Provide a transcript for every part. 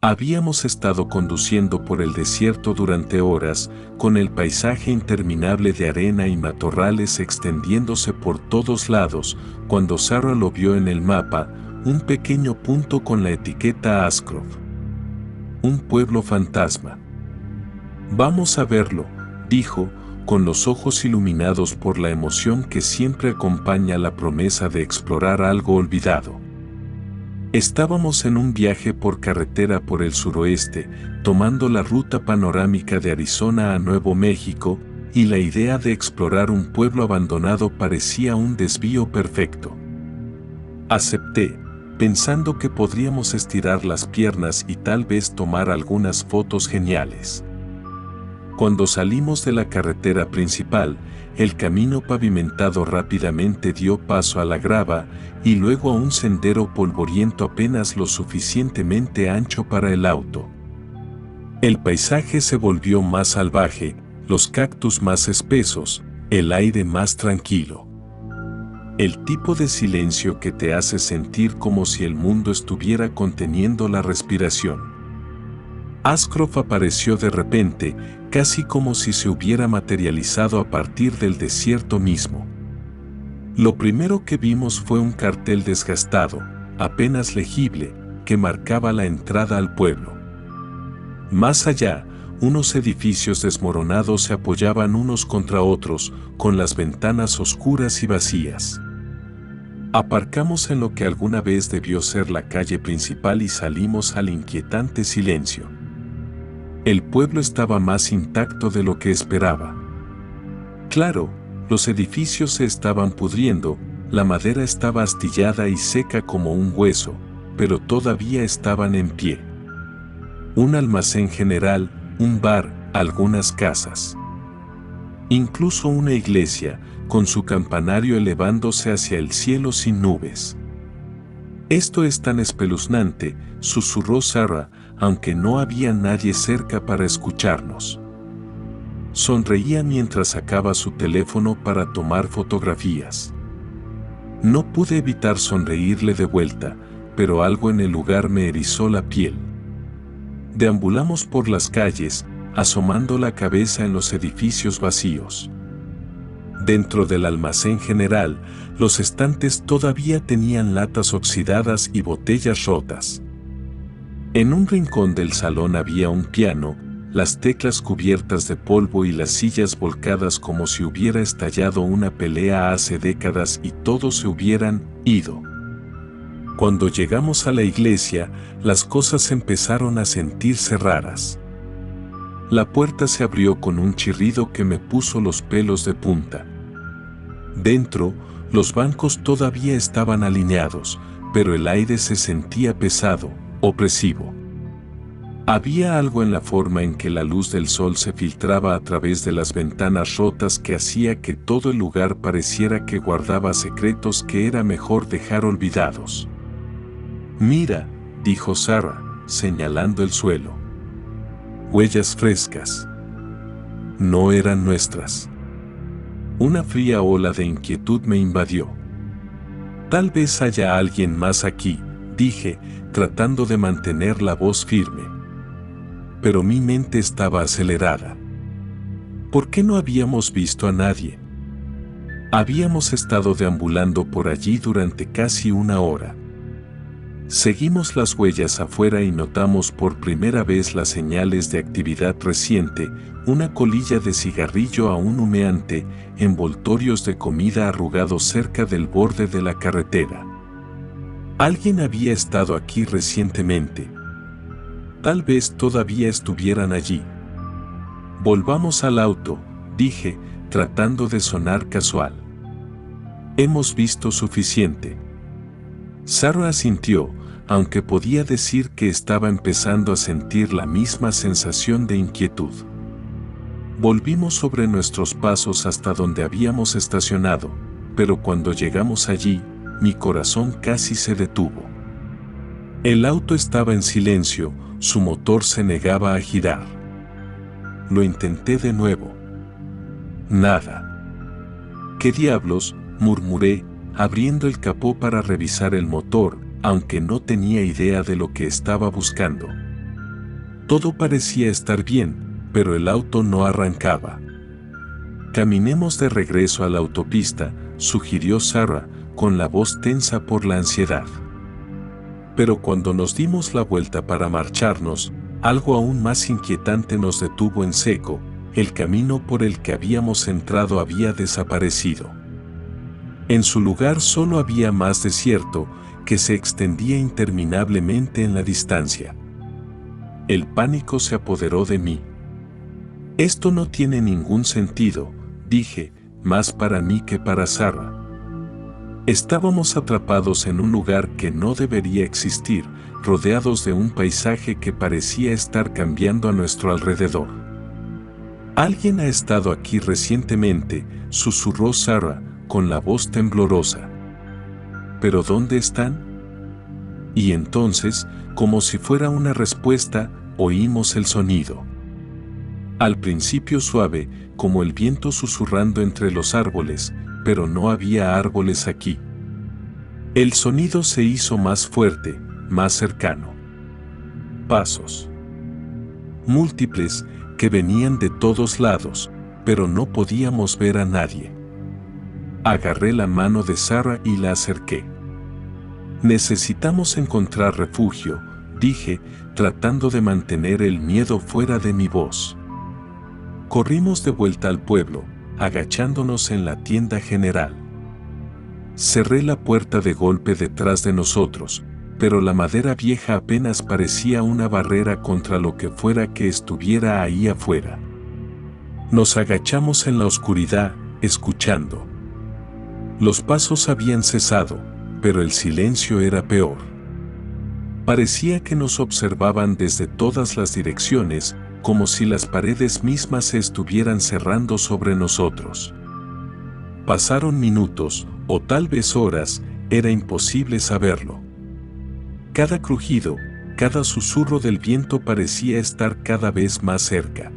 Habíamos estado conduciendo por el desierto durante horas, con el paisaje interminable de arena y matorrales extendiéndose por todos lados, cuando Sarah lo vio en el mapa, un pequeño punto con la etiqueta Ashcroft. Un pueblo fantasma. Vamos a verlo, dijo, con los ojos iluminados por la emoción que siempre acompaña la promesa de explorar algo olvidado. Estábamos en un viaje por carretera por el suroeste, tomando la ruta panorámica de Arizona a Nuevo México, y la idea de explorar un pueblo abandonado parecía un desvío perfecto. Acepté, pensando que podríamos estirar las piernas y tal vez tomar algunas fotos geniales. Cuando salimos de la carretera principal, el camino pavimentado rápidamente dio paso a la grava y luego a un sendero polvoriento apenas lo suficientemente ancho para el auto. El paisaje se volvió más salvaje, los cactus más espesos, el aire más tranquilo. El tipo de silencio que te hace sentir como si el mundo estuviera conteniendo la respiración. Ashcroft apareció de repente, casi como si se hubiera materializado a partir del desierto mismo. Lo primero que vimos fue un cartel desgastado, apenas legible, que marcaba la entrada al pueblo. Más allá, unos edificios desmoronados se apoyaban unos contra otros, con las ventanas oscuras y vacías. Aparcamos en lo que alguna vez debió ser la calle principal y salimos al inquietante silencio. El pueblo estaba más intacto de lo que esperaba. Claro, los edificios se estaban pudriendo, la madera estaba astillada y seca como un hueso, pero todavía estaban en pie. Un almacén general, un bar, algunas casas. Incluso una iglesia, con su campanario elevándose hacia el cielo sin nubes. Esto es tan espeluznante, susurró Sarah, aunque no había nadie cerca para escucharnos. Sonreía mientras sacaba su teléfono para tomar fotografías. No pude evitar sonreírle de vuelta, pero algo en el lugar me erizó la piel. Deambulamos por las calles, asomando la cabeza en los edificios vacíos. Dentro del almacén general, los estantes todavía tenían latas oxidadas y botellas rotas. En un rincón del salón había un piano, las teclas cubiertas de polvo y las sillas volcadas como si hubiera estallado una pelea hace décadas y todos se hubieran ido. Cuando llegamos a la iglesia, las cosas empezaron a sentirse raras. La puerta se abrió con un chirrido que me puso los pelos de punta. Dentro, los bancos todavía estaban alineados, pero el aire se sentía pesado, opresivo. Había algo en la forma en que la luz del sol se filtraba a través de las ventanas rotas que hacía que todo el lugar pareciera que guardaba secretos que era mejor dejar olvidados. «Mira», dijo Sarah, señalando el suelo. Huellas frescas. No eran nuestras. Una fría ola de inquietud me invadió. «Tal vez haya alguien más aquí», dije, tratando de mantener la voz firme. Pero mi mente estaba acelerada. ¿Por qué no habíamos visto a nadie? Habíamos estado deambulando por allí durante casi una hora. Seguimos las huellas afuera y notamos por primera vez las señales de actividad reciente, una colilla de cigarrillo aún humeante, envoltorios de comida arrugados cerca del borde de la carretera. Alguien había estado aquí recientemente. Tal vez todavía estuvieran allí. Volvamos al auto, dije, tratando de sonar casual. Hemos visto suficiente. Sarah asintió, aunque podía decir que estaba empezando a sentir la misma sensación de inquietud. Volvimos sobre nuestros pasos hasta donde habíamos estacionado, pero cuando llegamos allí, mi corazón casi se detuvo. El auto estaba en silencio, su motor se negaba a girar. Lo intenté de nuevo. Nada. ¿Qué diablos?, murmuré, abriendo el capó para revisar el motor, aunque no tenía idea de lo que estaba buscando. Todo parecía estar bien, pero el auto no arrancaba. Caminemos de regreso a la autopista, sugirió Sarah, con la voz tensa por la ansiedad. Pero cuando nos dimos la vuelta para marcharnos, algo aún más inquietante nos detuvo en seco. El camino por el que habíamos entrado había desaparecido. En su lugar solo había más desierto, que se extendía interminablemente en la distancia. El pánico se apoderó de mí. Esto no tiene ningún sentido, dije, más para mí que para Sarah. Estábamos atrapados en un lugar que no debería existir, rodeados de un paisaje que parecía estar cambiando a nuestro alrededor. Alguien ha estado aquí recientemente, susurró Sarah, con la voz temblorosa. ¿Pero dónde están? Y entonces, como si fuera una respuesta, oímos el sonido. Al principio suave, como el viento susurrando entre los árboles, pero no había árboles aquí. El sonido se hizo más fuerte, más cercano. Pasos. Múltiples, que venían de todos lados, pero no podíamos ver a nadie. Agarré la mano de Sarah y la acerqué. Necesitamos encontrar refugio, dije, tratando de mantener el miedo fuera de mi voz. Corrimos de vuelta al pueblo, agachándonos en la tienda general. Cerré la puerta de golpe detrás de nosotros, pero la madera vieja apenas parecía una barrera contra lo que fuera que estuviera ahí afuera. Nos agachamos en la oscuridad, escuchando. Los pasos habían cesado, pero el silencio era peor. Parecía que nos observaban desde todas las direcciones, como si las paredes mismas se estuvieran cerrando sobre nosotros. Pasaron minutos, o tal vez horas, era imposible saberlo. Cada crujido, cada susurro del viento parecía estar cada vez más cerca.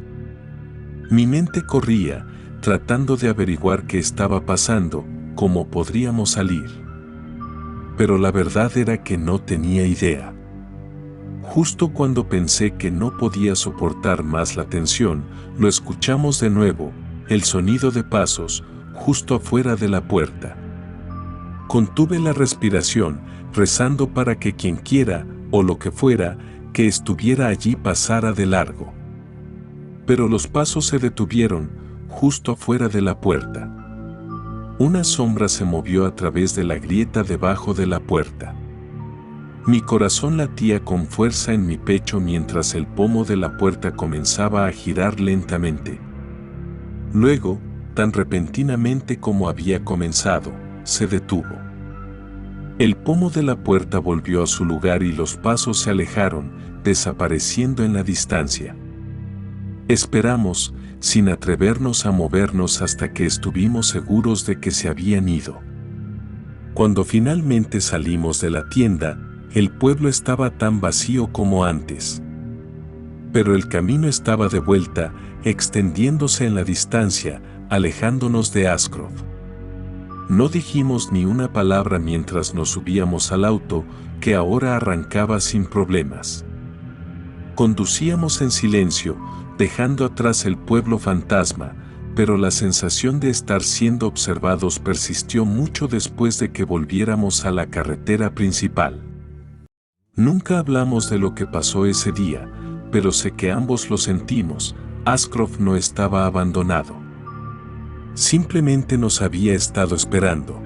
Mi mente corría, tratando de averiguar qué estaba pasando, cómo podríamos salir. Pero la verdad era que no tenía idea. Justo cuando pensé que no podía soportar más la tensión, lo escuchamos de nuevo, el sonido de pasos, justo afuera de la puerta. Contuve la respiración, rezando para que quien quiera, o lo que fuera, que estuviera allí pasara de largo. Pero los pasos se detuvieron, justo afuera de la puerta. Una sombra se movió a través de la grieta debajo de la puerta. Mi corazón latía con fuerza en mi pecho mientras el pomo de la puerta comenzaba a girar lentamente. Luego, tan repentinamente como había comenzado, se detuvo. El pomo de la puerta volvió a su lugar y los pasos se alejaron, desapareciendo en la distancia. Esperamos, sin atrevernos a movernos hasta que estuvimos seguros de que se habían ido. Cuando finalmente salimos de la tienda, el pueblo estaba tan vacío como antes. Pero el camino estaba de vuelta, extendiéndose en la distancia, alejándonos de Ashcroft. No dijimos ni una palabra mientras nos subíamos al auto, que ahora arrancaba sin problemas. Conducíamos en silencio, dejando atrás el pueblo fantasma, pero la sensación de estar siendo observados persistió mucho después de que volviéramos a la carretera principal. Nunca hablamos de lo que pasó ese día, pero sé que ambos lo sentimos. Ashcroft no estaba abandonado. Simplemente nos había estado esperando.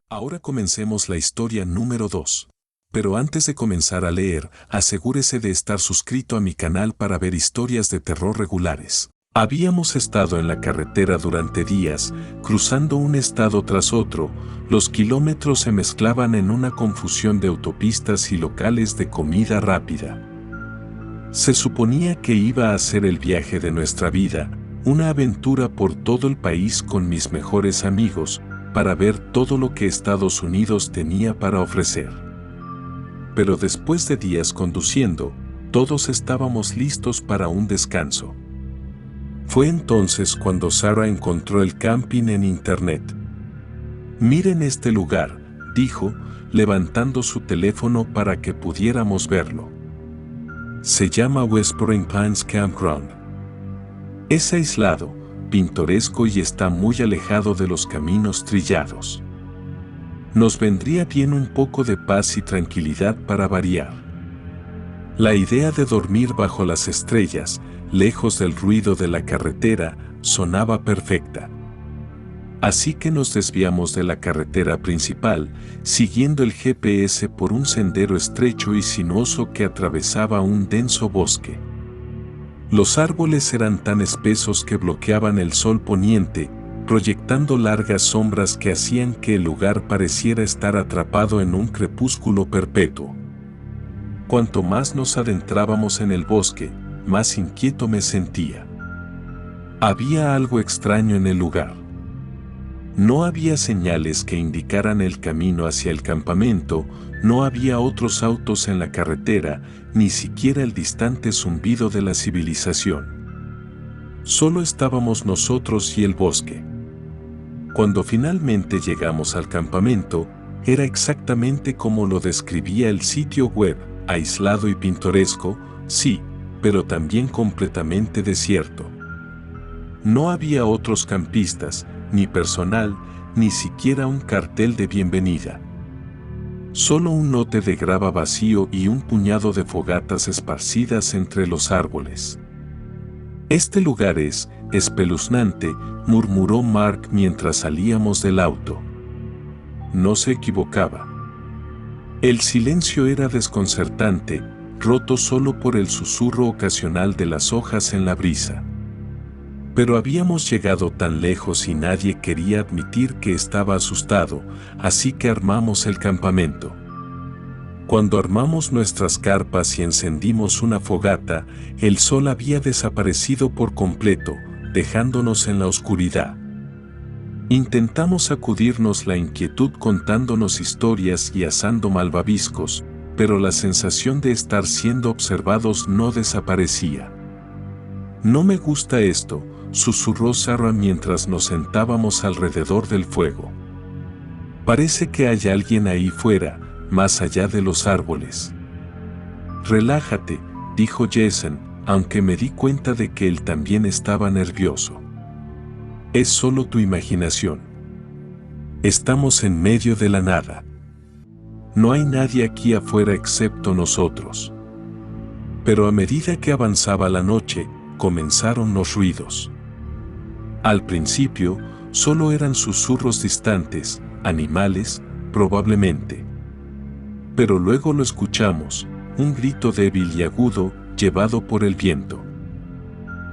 Ahora comencemos la historia número 2. Pero antes de comenzar a leer, asegúrese de estar suscrito a mi canal para ver historias de terror regulares. Habíamos estado en la carretera durante días, cruzando un estado tras otro. Los kilómetros se mezclaban en una confusión de autopistas y locales de comida rápida. Se suponía que iba a ser el viaje de nuestra vida, una aventura por todo el país con mis mejores amigos, para ver todo lo que Estados Unidos tenía para ofrecer. Pero después de días conduciendo, todos estábamos listos para un descanso. Fue entonces cuando Sarah encontró el camping en internet. «Miren este lugar», dijo, levantando su teléfono para que pudiéramos verlo. Se llama Whispering Pines Campground. Es aislado, pintoresco y está muy alejado de los caminos trillados. Nos vendría bien un poco de paz y tranquilidad para variar. La idea de dormir bajo las estrellas, lejos del ruido de la carretera, sonaba perfecta. Así que nos desviamos de la carretera principal, siguiendo el GPS por un sendero estrecho y sinuoso que atravesaba un denso bosque. Los árboles eran tan espesos que bloqueaban el sol poniente, proyectando largas sombras que hacían que el lugar pareciera estar atrapado en un crepúsculo perpetuo. Cuanto más nos adentrábamos en el bosque, más inquieto me sentía. Había algo extraño en el lugar. No había señales que indicaran el camino hacia el campamento, no había otros autos en la carretera, ni siquiera el distante zumbido de la civilización. Solo estábamos nosotros y el bosque. Cuando finalmente llegamos al campamento, era exactamente como lo describía el sitio web, aislado y pintoresco, sí, pero también completamente desierto. No había otros campistas, ni personal, ni siquiera un cartel de bienvenida. Solo un lote de grava vacío y un puñado de fogatas esparcidas entre los árboles. «Este lugar es espeluznante», murmuró Mark mientras salíamos del auto. No se equivocaba. El silencio era desconcertante, roto solo por el susurro ocasional de las hojas en la brisa. Pero habíamos llegado tan lejos y nadie quería admitir que estaba asustado, así que armamos el campamento. Cuando armamos nuestras carpas y encendimos una fogata, el sol había desaparecido por completo, dejándonos en la oscuridad. Intentamos sacudirnos la inquietud contándonos historias y asando malvaviscos, pero la sensación de estar siendo observados no desaparecía. «No me gusta esto», susurró Sarah mientras nos sentábamos alrededor del fuego. «Parece que hay alguien ahí fuera, más allá de los árboles». «Relájate», dijo Jason, aunque me di cuenta de que él también estaba nervioso. «Es solo tu imaginación. Estamos en medio de la nada. No hay nadie aquí afuera excepto nosotros». Pero a medida que avanzaba la noche, comenzaron los ruidos. Al principio, solo eran susurros distantes, animales, probablemente. Pero luego lo escuchamos, un grito débil y agudo, llevado por el viento.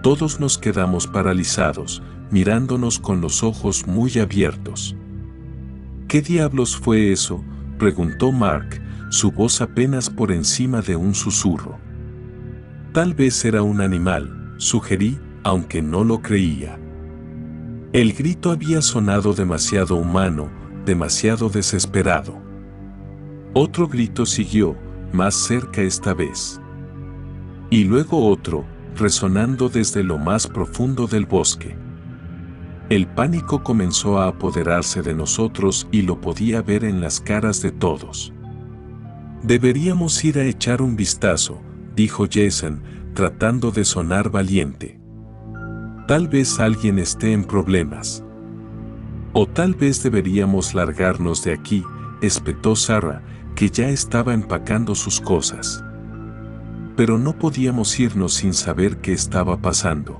Todos nos quedamos paralizados, mirándonos con los ojos muy abiertos. «¿Qué diablos fue eso?», preguntó Mark, su voz apenas por encima de un susurro. «Tal vez era un animal», sugerí, aunque no lo creía. El grito había sonado demasiado humano, demasiado desesperado. Otro grito siguió, más cerca esta vez. Y luego otro, resonando desde lo más profundo del bosque. El pánico comenzó a apoderarse de nosotros y lo podía ver en las caras de todos. «Deberíamos ir a echar un vistazo», dijo Jason, tratando de sonar valiente. «Tal vez alguien esté en problemas». «O tal vez deberíamos largarnos de aquí», espetó Sarah, que ya estaba empacando sus cosas. Pero no podíamos irnos sin saber qué estaba pasando.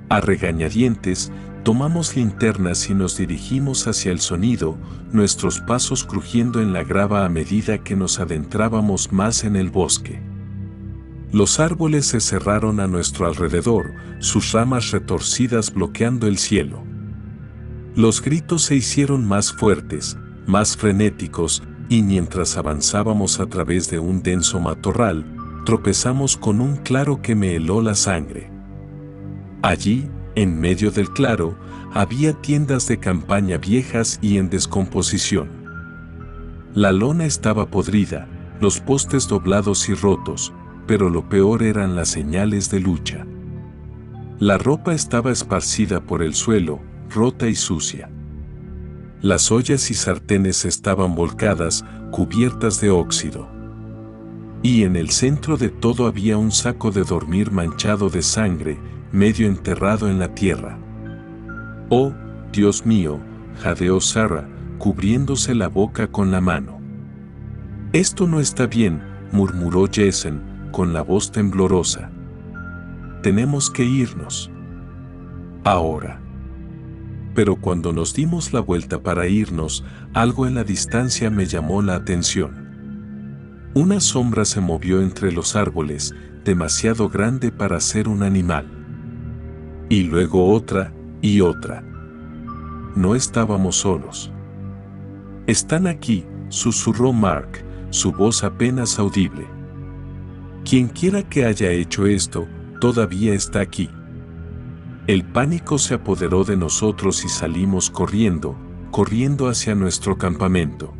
A regañadientes, tomamos linternas y nos dirigimos hacia el sonido, nuestros pasos crujiendo en la grava a medida que nos adentrábamos más en el bosque. Los árboles se cerraron a nuestro alrededor, sus ramas retorcidas bloqueando el cielo. Los gritos se hicieron más fuertes, más frenéticos, y mientras avanzábamos a través de un denso matorral, tropezamos con un claro que me heló la sangre. Allí, en medio del claro, había tiendas de campaña viejas y en descomposición. La lona estaba podrida, los postes doblados y rotos, pero lo peor eran las señales de lucha. La ropa estaba esparcida por el suelo, rota y sucia. Las ollas y sartenes estaban volcadas, cubiertas de óxido. Y en el centro de todo había un saco de dormir manchado de sangre, medio enterrado en la tierra. «Oh, Dios mío», jadeó Sarah, cubriéndose la boca con la mano. «Esto no está bien», murmuró Jason, con la voz temblorosa. «Tenemos que irnos. Ahora». Pero cuando nos dimos la vuelta para irnos, algo en la distancia me llamó la atención. Una sombra se movió entre los árboles, demasiado grande para ser un animal. Y luego otra, y otra. No estábamos solos. «Están aquí», susurró Mark, su voz apenas audible. «Quienquiera que haya hecho esto, todavía está aquí». El pánico se apoderó de nosotros y salimos corriendo hacia nuestro campamento.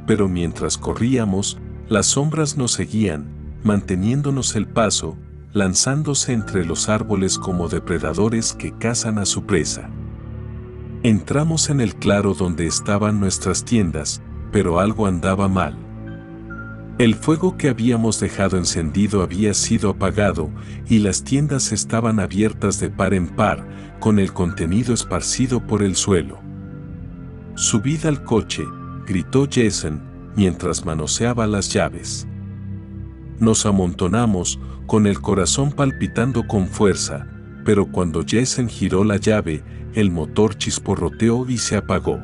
Pero mientras corríamos, las sombras nos seguían, manteniéndonos el paso, lanzándose entre los árboles como depredadores que cazan a su presa. Entramos en el claro donde estaban nuestras tiendas, pero algo andaba mal. El fuego que habíamos dejado encendido había sido apagado y las tiendas estaban abiertas de par en par, con el contenido esparcido por el suelo. «Subid al coche», gritó Jason, mientras manoseaba las llaves. Nos amontonamos, con el corazón palpitando con fuerza, pero cuando Jason giró la llave, el motor chisporroteó y se apagó.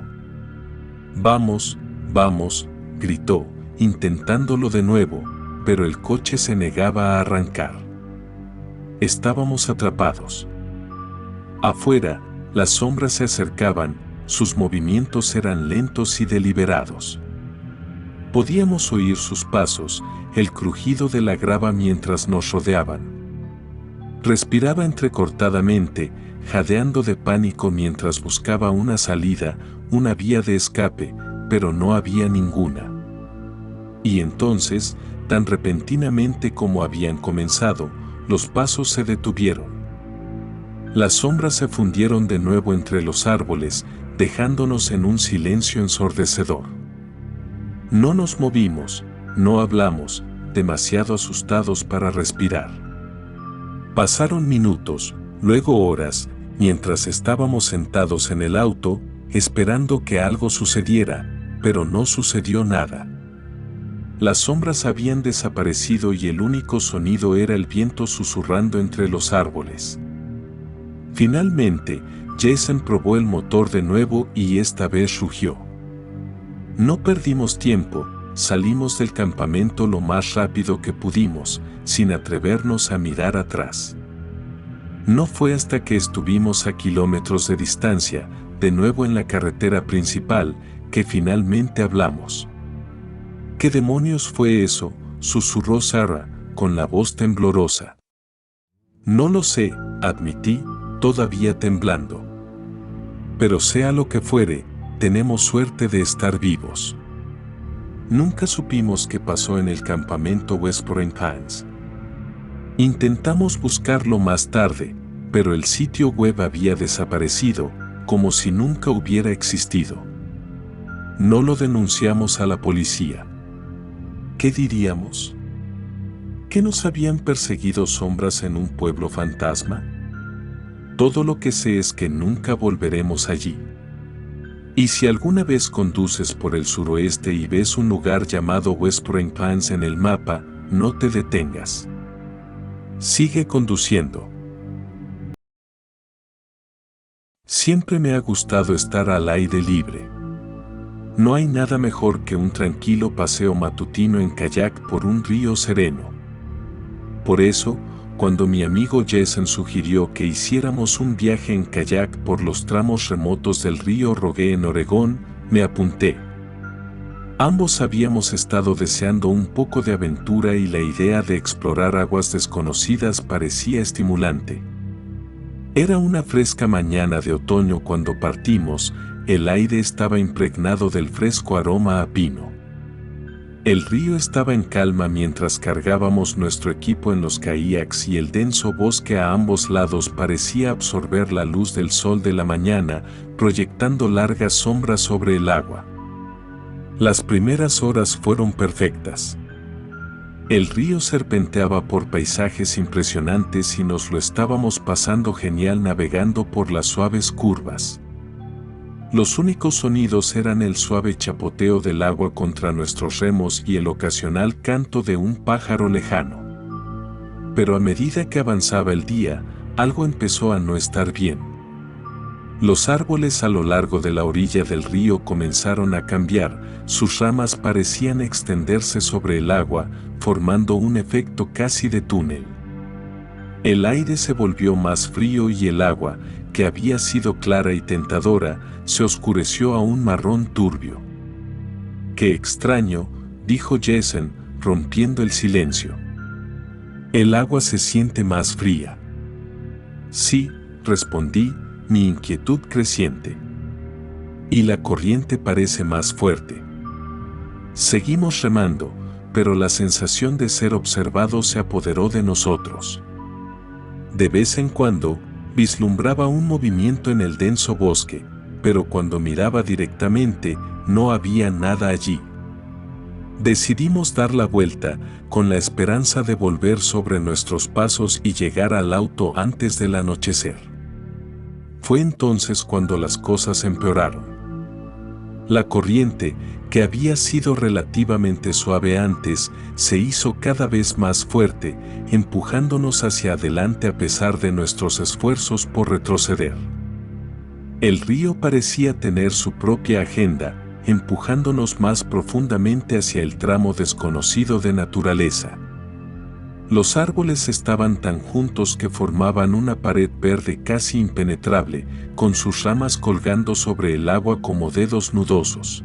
«Vamos, vamos», gritó, intentándolo de nuevo, pero el coche se negaba a arrancar. Estábamos atrapados. Afuera, las sombras se acercaban, sus movimientos eran lentos y deliberados. Podíamos oír sus pasos, el crujido de la grava mientras nos rodeaban. Respiraba entrecortadamente, jadeando de pánico mientras buscaba una salida, una vía de escape, pero no había ninguna. Y entonces, tan repentinamente como habían comenzado, los pasos se detuvieron. Las sombras se fundieron de nuevo entre los árboles, dejándonos en un silencio ensordecedor. No nos movimos, no hablamos, demasiado asustados para respirar. Pasaron minutos, luego horas, mientras estábamos sentados en el auto, esperando que algo sucediera, pero no sucedió nada. Las sombras habían desaparecido y el único sonido era el viento susurrando entre los árboles. Finalmente, Jason probó el motor de nuevo y esta vez rugió. No perdimos tiempo, salimos del campamento lo más rápido que pudimos, sin atrevernos a mirar atrás. No fue hasta que estuvimos a kilómetros de distancia, de nuevo en la carretera principal, que finalmente hablamos. «¿Qué demonios fue eso?», susurró Sarah, con la voz temblorosa. «No lo sé», admití, todavía temblando. «Pero sea lo que fuere, tenemos suerte de estar vivos». Nunca supimos qué pasó en el campamento West Point Pines. Intentamos buscarlo más tarde, pero el sitio web había desaparecido, como si nunca hubiera existido. No lo denunciamos a la policía. ¿Qué diríamos? ¿Que nos habían perseguido sombras en un pueblo fantasma? Todo lo que sé es que nunca volveremos allí. Y si alguna vez conduces por el suroeste y ves un lugar llamado West Point Pines en el mapa, no te detengas. Sigue conduciendo. Siempre me ha gustado estar al aire libre. No hay nada mejor que un tranquilo paseo matutino en kayak por un río sereno. Por eso, cuando mi amigo Jason sugirió que hiciéramos un viaje en kayak por los tramos remotos del río Rogue en Oregón, me apunté. Ambos habíamos estado deseando un poco de aventura y la idea de explorar aguas desconocidas parecía estimulante. Era una fresca mañana de otoño cuando partimos, el aire estaba impregnado del fresco aroma a pino. El río estaba en calma mientras cargábamos nuestro equipo en los kayaks y el denso bosque a ambos lados parecía absorber la luz del sol de la mañana, proyectando largas sombras sobre el agua. Las primeras horas fueron perfectas. El río serpenteaba por paisajes impresionantes y nos lo estábamos pasando genial navegando por las suaves curvas. Los únicos sonidos eran el suave chapoteo del agua contra nuestros remos y el ocasional canto de un pájaro lejano. Pero a medida que avanzaba el día, algo empezó a no estar bien. Los árboles a lo largo de la orilla del río comenzaron a cambiar, sus ramas parecían extenderse sobre el agua, formando un efecto casi de túnel. El aire se volvió más frío y el agua, que había sido clara y tentadora, se oscureció a un marrón turbio. «Qué extraño», dijo Jason, rompiendo el silencio. «El agua se siente más fría». «Sí», respondí, mi inquietud creciente. «Y la corriente parece más fuerte». Seguimos remando, pero la sensación de ser observado se apoderó de nosotros. De vez en cuando, vislumbraba un movimiento en el denso bosque, pero cuando miraba directamente, no había nada allí. Decidimos dar la vuelta, con la esperanza de volver sobre nuestros pasos y llegar al auto antes del anochecer. Fue entonces cuando las cosas empeoraron. La corriente, que había sido relativamente suave antes, se hizo cada vez más fuerte, empujándonos hacia adelante a pesar de nuestros esfuerzos por retroceder. El río parecía tener su propia agenda, empujándonos más profundamente hacia el tramo desconocido de naturaleza. Los árboles estaban tan juntos que formaban una pared verde casi impenetrable, con sus ramas colgando sobre el agua como dedos nudosos.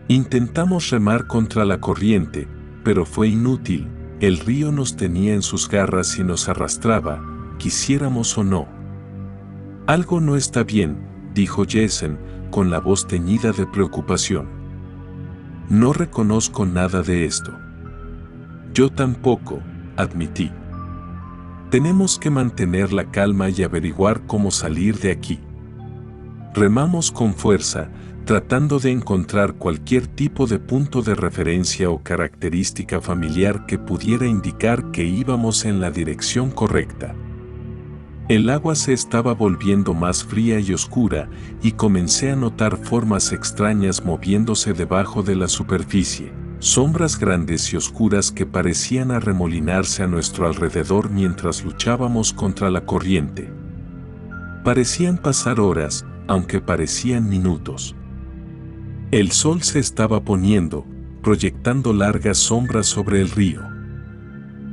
Intentamos remar contra la corriente, pero fue inútil, el río nos tenía en sus garras y nos arrastraba, quisiéramos o no. «Algo no está bien», dijo Jason, con la voz teñida de preocupación. «No reconozco nada de esto». «Yo tampoco», admití. «Tenemos que mantener la calma y averiguar cómo salir de aquí». Remamos con fuerza, tratando de encontrar cualquier tipo de punto de referencia o característica familiar que pudiera indicar que íbamos en la dirección correcta. El agua se estaba volviendo más fría y oscura, y comencé a notar formas extrañas moviéndose debajo de la superficie, sombras grandes y oscuras que parecían arremolinarse a nuestro alrededor mientras luchábamos contra la corriente. Parecían pasar horas, aunque parecían minutos. El sol se estaba poniendo, proyectando largas sombras sobre el río.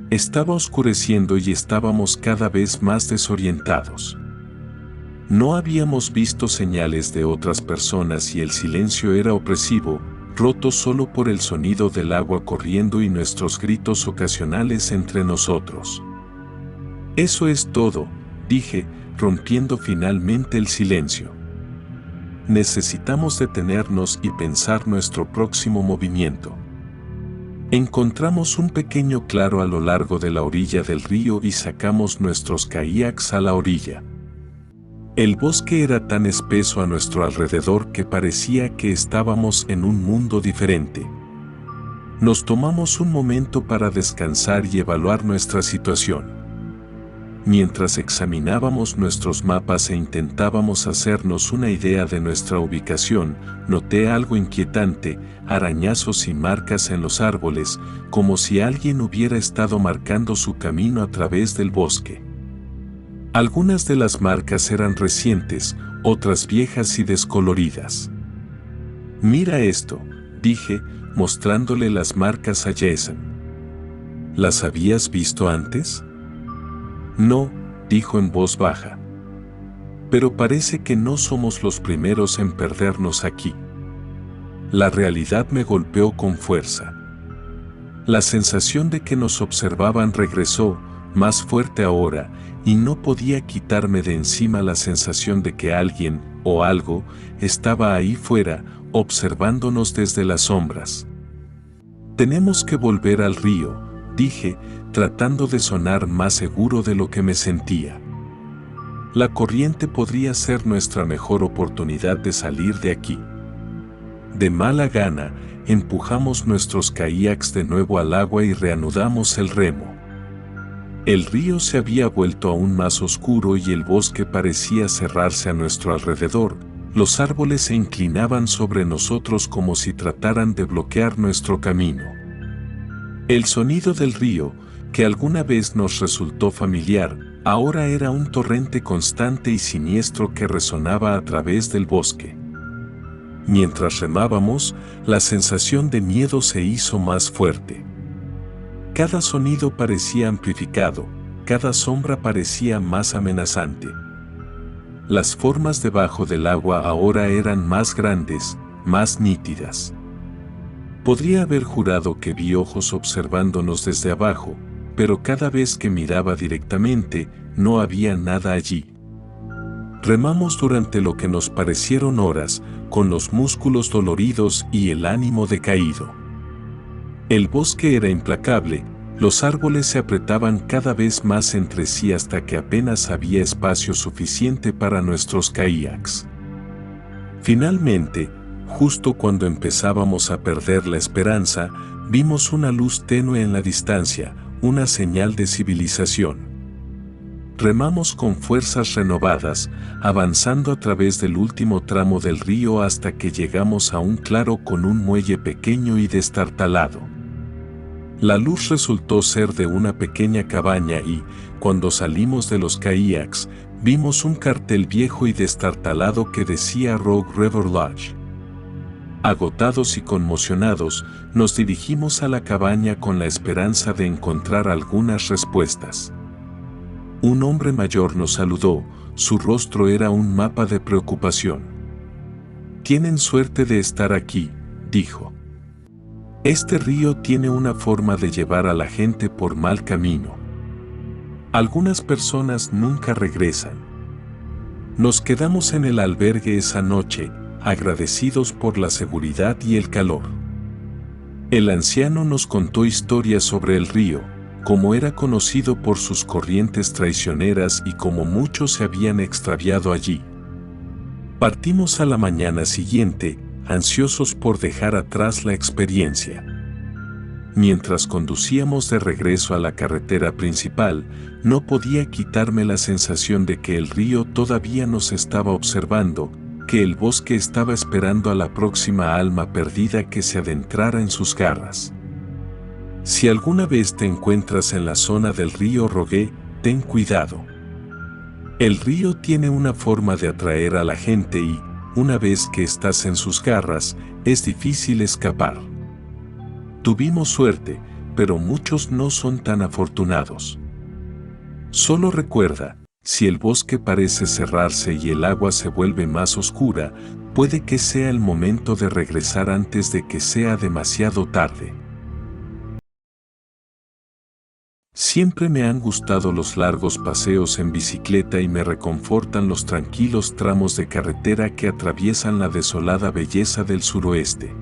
Estaba oscureciendo y estábamos cada vez más desorientados. No habíamos visto señales de otras personas y el silencio era opresivo, roto solo por el sonido del agua corriendo y nuestros gritos ocasionales entre nosotros. «Eso es todo», dije, rompiendo finalmente el silencio. «Necesitamos detenernos y pensar nuestro próximo movimiento». Encontramos un pequeño claro a lo largo de la orilla del río y sacamos nuestros kayaks a la orilla. El bosque era tan espeso a nuestro alrededor que parecía que estábamos en un mundo diferente. Nos tomamos un momento para descansar y evaluar nuestra situación. Mientras examinábamos nuestros mapas e intentábamos hacernos una idea de nuestra ubicación, noté algo inquietante, arañazos y marcas en los árboles, como si alguien hubiera estado marcando su camino a través del bosque. Algunas de las marcas eran recientes, otras viejas y descoloridas. «Mira esto», dije, mostrándole las marcas a Jason. «¿Las habías visto antes?» «No», dijo en voz baja. «Pero parece que no somos los primeros en perdernos aquí». La realidad me golpeó con fuerza. La sensación de que nos observaban regresó, más fuerte ahora, y no podía quitarme de encima la sensación de que alguien, o algo, estaba ahí fuera, observándonos desde las sombras. «Tenemos que volver al río», dije, tratando de sonar más seguro de lo que me sentía. La corriente podría ser nuestra mejor oportunidad de salir de aquí. De mala gana, empujamos nuestros kayaks de nuevo al agua y reanudamos el remo. El río se había vuelto aún más oscuro y el bosque parecía cerrarse a nuestro alrededor. Los árboles se inclinaban sobre nosotros como si trataran de bloquear nuestro camino. El sonido del río, que alguna vez nos resultó familiar, ahora era un torrente constante y siniestro que resonaba a través del bosque. Mientras remábamos, la sensación de miedo se hizo más fuerte. Cada sonido parecía amplificado, cada sombra parecía más amenazante. Las formas debajo del agua ahora eran más grandes, más nítidas. Podría haber jurado que vi ojos observándonos desde abajo, pero cada vez que miraba directamente, no había nada allí. Remamos durante lo que nos parecieron horas, con los músculos doloridos y el ánimo decaído. El bosque era implacable, los árboles se apretaban cada vez más entre sí hasta que apenas había espacio suficiente para nuestros kayaks. Finalmente, justo cuando empezábamos a perder la esperanza, vimos una luz tenue en la distancia, una señal de civilización. Remamos con fuerzas renovadas, avanzando a través del último tramo del río hasta que llegamos a un claro con un muelle pequeño y destartalado. La luz resultó ser de una pequeña cabaña y, cuando salimos de los kayaks, vimos un cartel viejo y destartalado que decía Rogue River Lodge. Agotados y conmocionados, nos dirigimos a la cabaña con la esperanza de encontrar algunas respuestas. Un hombre mayor nos saludó, su rostro era un mapa de preocupación. «Tienen suerte de estar aquí», dijo. «Este río tiene una forma de llevar a la gente por mal camino. Algunas personas nunca regresan». Nos quedamos en el albergue esa noche, agradecidos por la seguridad y el calor. El anciano nos contó historias sobre el río, cómo era conocido por sus corrientes traicioneras y cómo muchos se habían extraviado allí. Partimos a la mañana siguiente, ansiosos por dejar atrás la experiencia. Mientras conducíamos de regreso a la carretera principal, no podía quitarme la sensación de que el río todavía nos estaba observando, que el bosque estaba esperando a la próxima alma perdida que se adentrara en sus garras. Si alguna vez te encuentras en la zona del río Rogue, ten cuidado. El río tiene una forma de atraer a la gente y, una vez que estás en sus garras, es difícil escapar. Tuvimos suerte, pero muchos no son tan afortunados. Solo recuerda, si el bosque parece cerrarse y el agua se vuelve más oscura, puede que sea el momento de regresar antes de que sea demasiado tarde. Siempre me han gustado los largos paseos en bicicleta y me reconfortan los tranquilos tramos de carretera que atraviesan la desolada belleza del suroeste.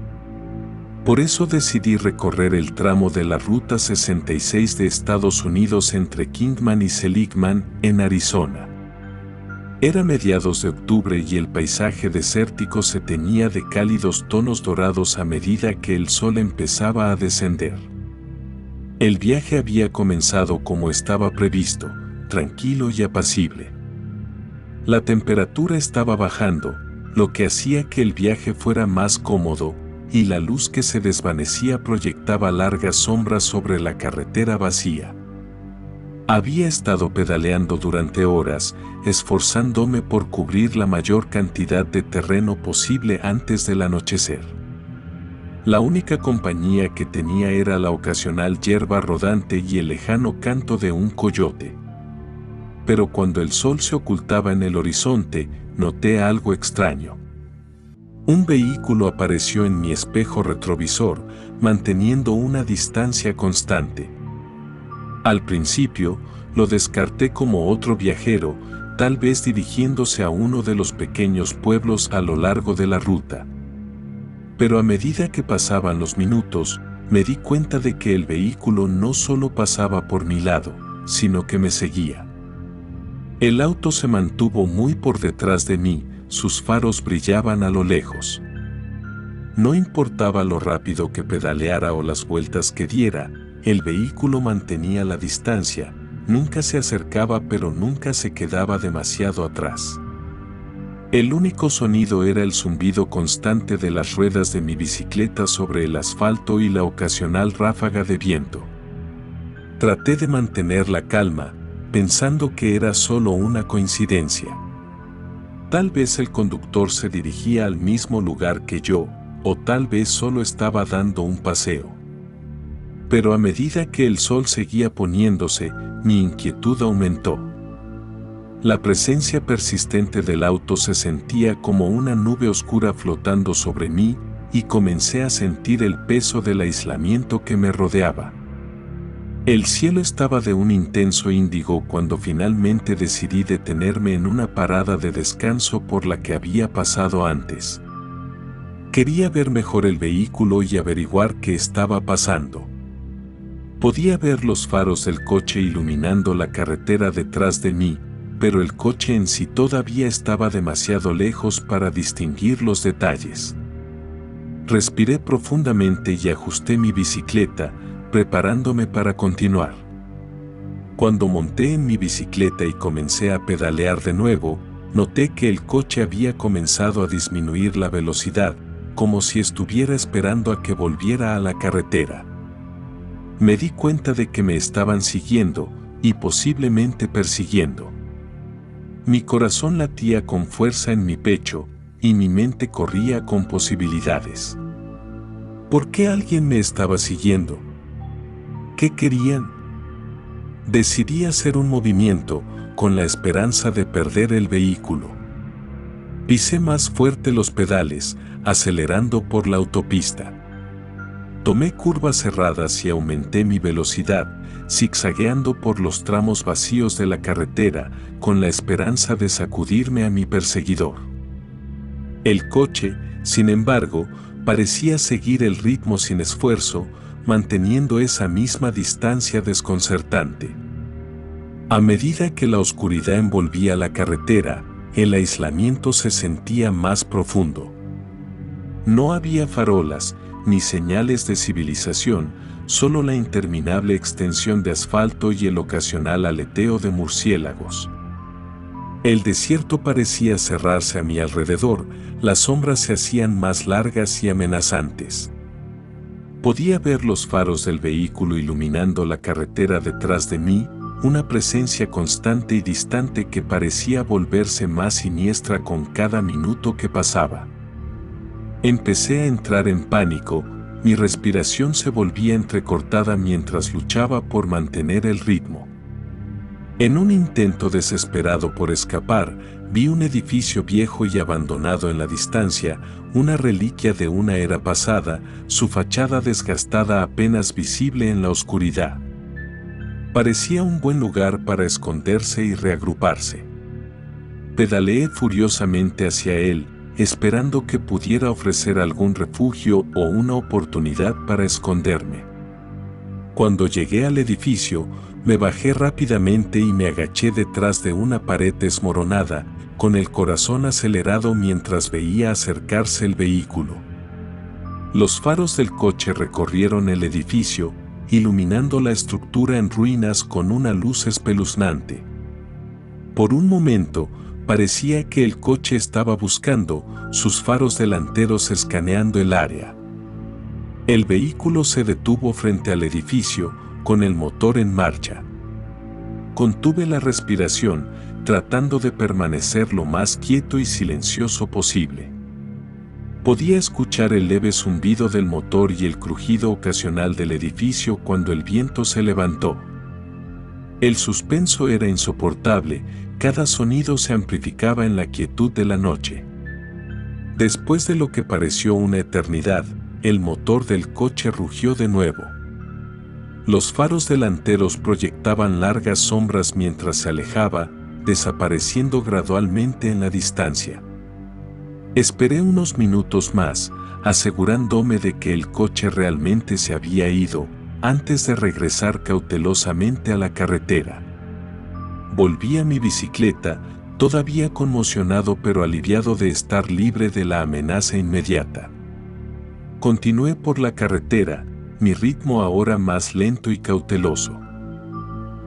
Por eso decidí recorrer el tramo de la Ruta 66 de Estados Unidos entre Kingman y Seligman, en Arizona. Era mediados de octubre y el paisaje desértico se teñía de cálidos tonos dorados a medida que el sol empezaba a descender. El viaje había comenzado como estaba previsto, tranquilo y apacible. La temperatura estaba bajando, lo que hacía que el viaje fuera más cómodo, y la luz que se desvanecía proyectaba largas sombras sobre la carretera vacía. Había estado pedaleando durante horas, esforzándome por cubrir la mayor cantidad de terreno posible antes del anochecer. La única compañía que tenía era la ocasional hierba rodante y el lejano canto de un coyote. Pero cuando el sol se ocultaba en el horizonte, noté algo extraño. Un vehículo apareció en mi espejo retrovisor, manteniendo una distancia constante. Al principio, lo descarté como otro viajero, tal vez dirigiéndose a uno de los pequeños pueblos a lo largo de la ruta. Pero a medida que pasaban los minutos, me di cuenta de que el vehículo no solo pasaba por mi lado, sino que me seguía. El auto se mantuvo muy por detrás de mí, sus faros brillaban a lo lejos. No importaba lo rápido que pedaleara o las vueltas que diera, el vehículo mantenía la distancia, nunca se acercaba pero nunca se quedaba demasiado atrás. El único sonido era el zumbido constante de las ruedas de mi bicicleta sobre el asfalto y la ocasional ráfaga de viento. Traté de mantener la calma, pensando que era solo una coincidencia. Tal vez el conductor se dirigía al mismo lugar que yo, o tal vez solo estaba dando un paseo. Pero a medida que el sol seguía poniéndose, mi inquietud aumentó. La presencia persistente del auto se sentía como una nube oscura flotando sobre mí y comencé a sentir el peso del aislamiento que me rodeaba. El cielo estaba de un intenso índigo cuando finalmente decidí detenerme en una parada de descanso por la que había pasado antes. Quería ver mejor el vehículo y averiguar qué estaba pasando. Podía ver los faros del coche iluminando la carretera detrás de mí, pero el coche en sí todavía estaba demasiado lejos para distinguir los detalles. Respiré profundamente y ajusté mi bicicleta, preparándome para continuar. Cuando monté en mi bicicleta y comencé a pedalear de nuevo, noté que el coche había comenzado a disminuir la velocidad, como si estuviera esperando a que volviera a la carretera. Me di cuenta de que me estaban siguiendo y posiblemente persiguiendo. Mi corazón latía con fuerza en mi pecho y mi mente corría con posibilidades. ¿Por qué alguien me estaba siguiendo? ¿Qué querían? Decidí hacer un movimiento con la esperanza de perder el vehículo. Pisé más fuerte los pedales, acelerando por la autopista. Tomé curvas cerradas y aumenté mi velocidad, zigzagueando por los tramos vacíos de la carretera, con la esperanza de sacudirme a mi perseguidor. El coche, sin embargo, parecía seguir el ritmo sin esfuerzo, manteniendo esa misma distancia desconcertante. A medida que la oscuridad envolvía la carretera, el aislamiento se sentía más profundo. No había farolas, ni señales de civilización, solo la interminable extensión de asfalto y el ocasional aleteo de murciélagos. El desierto parecía cerrarse a mi alrededor, las sombras se hacían más largas y amenazantes. Podía ver los faros del vehículo iluminando la carretera detrás de mí, una presencia constante y distante que parecía volverse más siniestra con cada minuto que pasaba. Empecé a entrar en pánico, mi respiración se volvía entrecortada mientras luchaba por mantener el ritmo. En un intento desesperado por escapar, vi un edificio viejo y abandonado en la distancia, una reliquia de una era pasada, su fachada desgastada apenas visible en la oscuridad. Parecía un buen lugar para esconderse y reagruparse. Pedaleé furiosamente hacia él, esperando que pudiera ofrecer algún refugio o una oportunidad para esconderme. Cuando llegué al edificio, me bajé rápidamente y me agaché detrás de una pared desmoronada, con el corazón acelerado mientras veía acercarse el vehículo. Los faros del coche recorrieron el edificio, iluminando la estructura en ruinas con una luz espeluznante. Por un momento, parecía que el coche estaba buscando, sus faros delanteros escaneando el área. El vehículo se detuvo frente al edificio, con el motor en marcha. Contuve la respiración, tratando de permanecer lo más quieto y silencioso posible. Podía escuchar el leve zumbido del motor y el crujido ocasional del edificio cuando el viento se levantó. El suspenso era insoportable, cada sonido se amplificaba en la quietud de la noche. Después de lo que pareció una eternidad, el motor del coche rugió de nuevo. Los faros delanteros proyectaban largas sombras mientras se alejaba, desapareciendo gradualmente en la distancia. Esperé unos minutos más, asegurándome de que el coche realmente se había ido, antes de regresar cautelosamente a la carretera. Volví a mi bicicleta, todavía conmocionado pero aliviado de estar libre de la amenaza inmediata. Continué por la carretera, mi ritmo ahora más lento y cauteloso.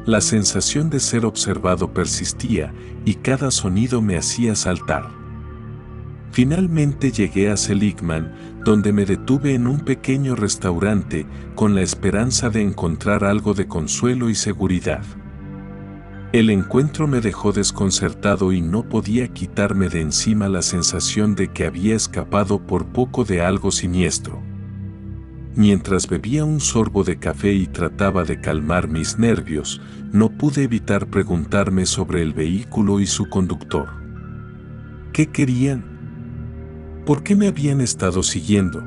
La sensación de ser observado persistía y cada sonido me hacía saltar. Finalmente llegué a Seligman, donde me detuve en un pequeño restaurante con la esperanza de encontrar algo de consuelo y seguridad. El encuentro me dejó desconcertado y no podía quitarme de encima la sensación de que había escapado por poco de algo siniestro. Mientras bebía un sorbo de café y trataba de calmar mis nervios, no pude evitar preguntarme sobre el vehículo y su conductor. ¿Qué querían? ¿Por qué me habían estado siguiendo?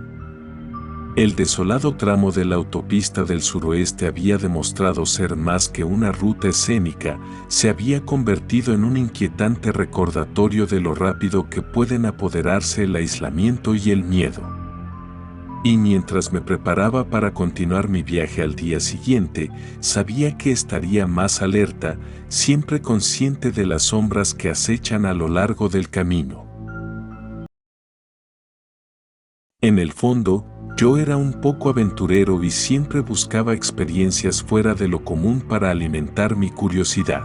El desolado tramo de la autopista del suroeste había demostrado ser más que una ruta escénica, se había convertido en un inquietante recordatorio de lo rápido que pueden apoderarse el aislamiento y el miedo. Y mientras me preparaba para continuar mi viaje al día siguiente, sabía que estaría más alerta, siempre consciente de las sombras que acechan a lo largo del camino. En el fondo, yo era un poco aventurero y siempre buscaba experiencias fuera de lo común para alimentar mi curiosidad.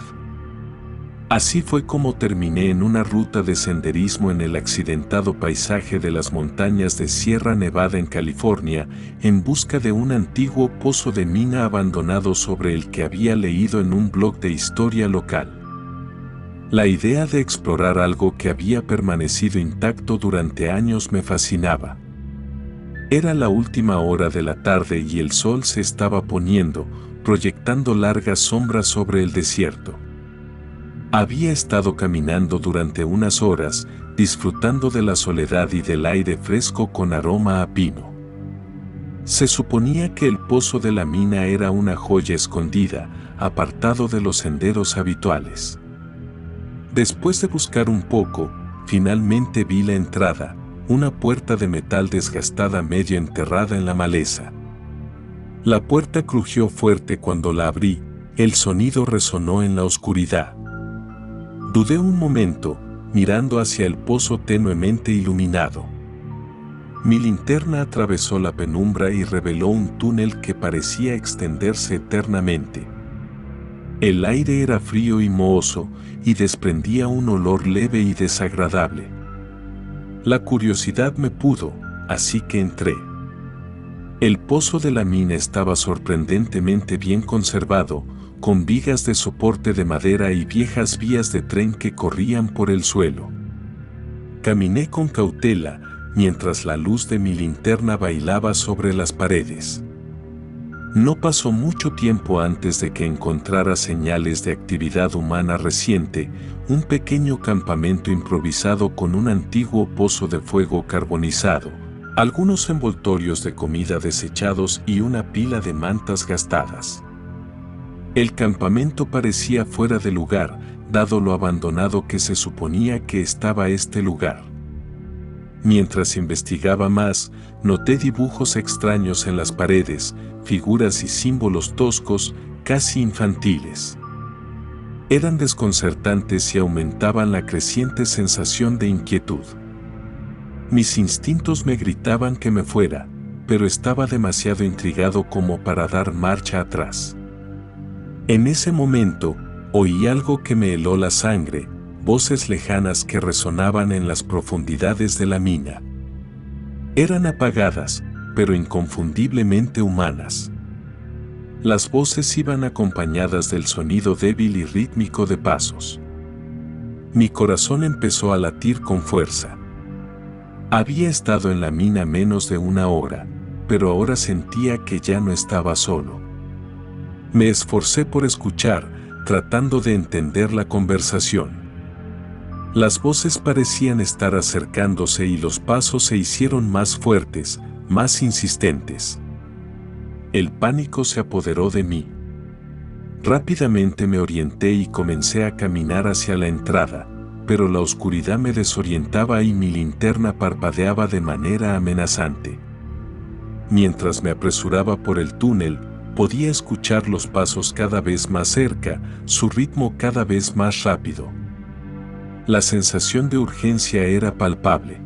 Así fue como terminé en una ruta de senderismo en el accidentado paisaje de las montañas de Sierra Nevada en California, en busca de un antiguo pozo de mina abandonado sobre el que había leído en un blog de historia local. La idea de explorar algo que había permanecido intacto durante años me fascinaba. Era la última hora de la tarde y el sol se estaba poniendo, proyectando largas sombras sobre el desierto. Había estado caminando durante unas horas, disfrutando de la soledad y del aire fresco con aroma a pino. Se suponía que el pozo de la mina era una joya escondida, apartado de los senderos habituales. Después de buscar un poco, finalmente vi la entrada, una puerta de metal desgastada medio enterrada en la maleza. La puerta crujió fuerte cuando la abrí, el sonido resonó en la oscuridad. Dudé un momento, mirando hacia el pozo tenuemente iluminado. Mi linterna atravesó la penumbra y reveló un túnel que parecía extenderse eternamente. El aire era frío y mohoso, y desprendía un olor leve y desagradable. La curiosidad me pudo, así que entré. El pozo de la mina estaba sorprendentemente bien conservado, con vigas de soporte de madera y viejas vías de tren que corrían por el suelo. Caminé con cautela, mientras la luz de mi linterna bailaba sobre las paredes. No pasó mucho tiempo antes de que encontrara señales de actividad humana reciente, un pequeño campamento improvisado con un antiguo pozo de fuego carbonizado, algunos envoltorios de comida desechados y una pila de mantas gastadas. El campamento parecía fuera de lugar, dado lo abandonado que se suponía que estaba este lugar. Mientras investigaba más, noté dibujos extraños en las paredes, figuras y símbolos toscos, casi infantiles. Eran desconcertantes y aumentaban la creciente sensación de inquietud. Mis instintos me gritaban que me fuera, pero estaba demasiado intrigado como para dar marcha atrás. En ese momento, oí algo que me heló la sangre, voces lejanas que resonaban en las profundidades de la mina. Eran apagadas, pero inconfundiblemente humanas. Las voces iban acompañadas del sonido débil y rítmico de pasos. Mi corazón empezó a latir con fuerza. Había estado en la mina menos de una hora, pero ahora sentía que ya no estaba solo. Me esforcé por escuchar, tratando de entender la conversación. Las voces parecían estar acercándose y los pasos se hicieron más fuertes, más insistentes. El pánico se apoderó de mí. Rápidamente me orienté y comencé a caminar hacia la entrada, pero la oscuridad me desorientaba y mi linterna parpadeaba de manera amenazante. Mientras me apresuraba por el túnel, podía escuchar los pasos cada vez más cerca, su ritmo cada vez más rápido. La sensación de urgencia era palpable.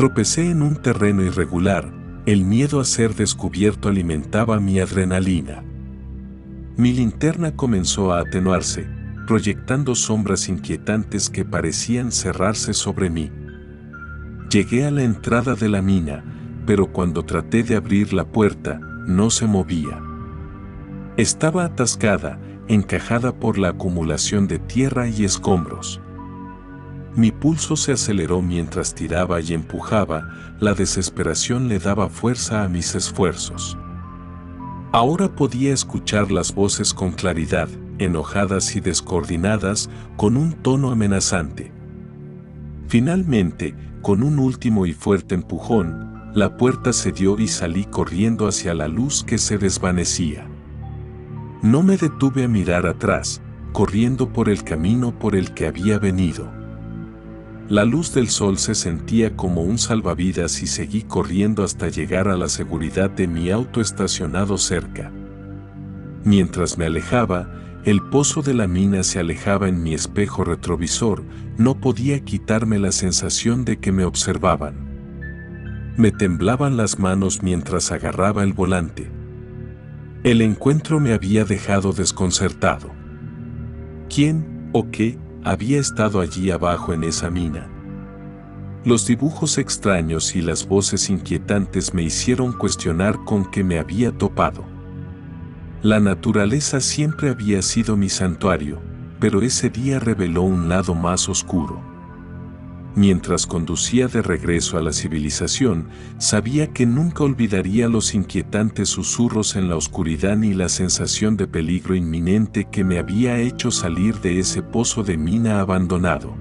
Tropecé en un terreno irregular, el miedo a ser descubierto alimentaba mi adrenalina. Mi linterna comenzó a atenuarse, proyectando sombras inquietantes que parecían cerrarse sobre mí. Llegué a la entrada de la mina, pero cuando traté de abrir la puerta, no se movía. Estaba atascada, encajada por la acumulación de tierra y escombros. Mi pulso se aceleró mientras tiraba y empujaba, la desesperación le daba fuerza a mis esfuerzos. Ahora podía escuchar las voces con claridad, enojadas y descoordinadas, con un tono amenazante. Finalmente, con un último y fuerte empujón, la puerta cedió y salí corriendo hacia la luz que se desvanecía. No me detuve a mirar atrás, corriendo por el camino por el que había venido. La luz del sol se sentía como un salvavidas y seguí corriendo hasta llegar a la seguridad de mi auto estacionado cerca. Mientras me alejaba, el pozo de la mina se alejaba en mi espejo retrovisor, no podía quitarme la sensación de que me observaban. Me temblaban las manos mientras agarraba el volante. El encuentro me había dejado desconcertado. ¿Quién o qué había estado allí abajo en esa mina? Los dibujos extraños y las voces inquietantes me hicieron cuestionar con qué me había topado. La naturaleza siempre había sido mi santuario, pero ese día reveló un lado más oscuro. Mientras conducía de regreso a la civilización, sabía que nunca olvidaría los inquietantes susurros en la oscuridad ni la sensación de peligro inminente que me había hecho salir de ese pozo de mina abandonado.